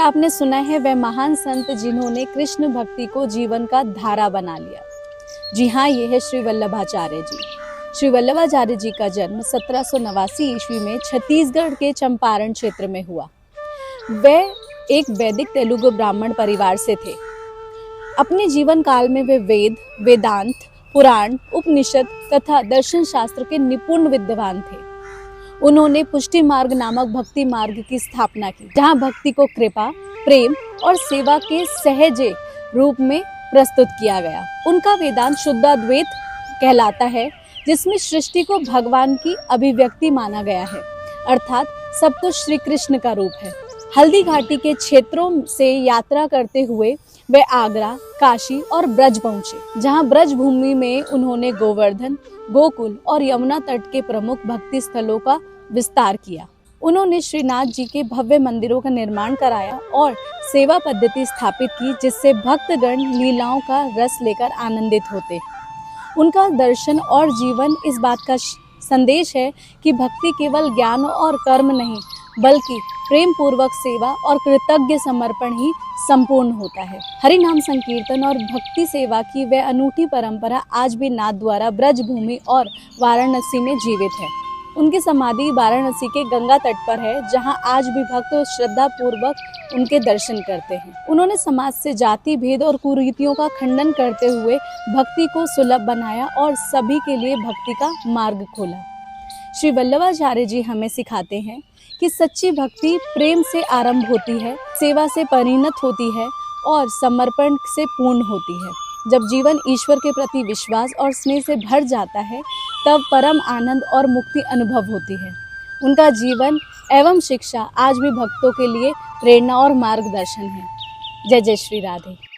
क्या आपने सुना है वह महान संत जिन्होंने कृष्ण भक्ति को जीवन का धारा बना लिया? जी हाँ, ये है श्री वल्लभाचार्य जी। श्री वल्लभाचार्य जी का जन्म 1789 ईस्वी में छत्तीसगढ़ के चंपारण क्षेत्र में हुआ। वह एक वैदिक तेलुगु ब्राह्मण परिवार से थे। अपने जीवन काल में वे वेद, वेदांत, पुराण, उपनिषद तथा दर्शन शास्त्र के निपुण विद्वान थे। उन्होंने पुष्टि मार्ग नामक भक्ति मार्ग की स्थापना की, जहाँ भक्ति को कृपा, प्रेम और सेवा के सहजे रूप में प्रस्तुत किया गया। उनका वेदांत शुद्धाद्वैत कहलाता है, जिसमें सृष्टि को भगवान की अभिव्यक्ति माना गया है, अर्थात सब कुछ श्री कृष्ण का रूप है। हल्दी घाटी के क्षेत्रों से यात्रा करते हुए वे आगरा, काशी और ब्रज पहुंचे, जहां ब्रज भूमि में उन्होंने गोवर्धन, गोकुल और यमुना तट के प्रमुख भक्ति स्थलों का विस्तार किया। उन्होंने श्रीनाथ जी के भव्य मंदिरों का निर्माण कराया और सेवा पद्धति स्थापित की, जिससे भक्तगण लीलाओं का रस लेकर आनंदित होते। उनका दर्शन और जीवन इस बात का संदेश है कि भक्ति केवल ज्ञान और कर्म नहीं, बल्कि प्रेम पूर्वक सेवा और कृतज्ञ समर्पण ही संपूर्ण होता है। हरि नाम संकीर्तन और भक्ति सेवा की वह अनूठी परंपरा आज भी नाथ द्वारा ब्रज भूमि और वाराणसी में जीवित है। उनकी समाधि वाराणसी के गंगा तट पर है, जहां आज भी भक्त श्रद्धा पूर्वक उनके दर्शन करते हैं। उन्होंने समाज से जाति भेद और कुरीतियों का खंडन करते हुए भक्ति को सुलभ बनाया और सभी के लिए भक्ति का मार्ग खोला। श्री वल्लभाचार्य जी हमें सिखाते हैं कि सच्ची भक्ति प्रेम से आरंभ होती है, सेवा से परिणत होती है और समर्पण से पूर्ण होती है। जब जीवन ईश्वर के प्रति विश्वास और स्नेह से भर जाता है, तब परम आनंद और मुक्ति अनुभव होती है। उनका जीवन एवं शिक्षा आज भी भक्तों के लिए प्रेरणा और मार्गदर्शन है। जय जय श्री राधे।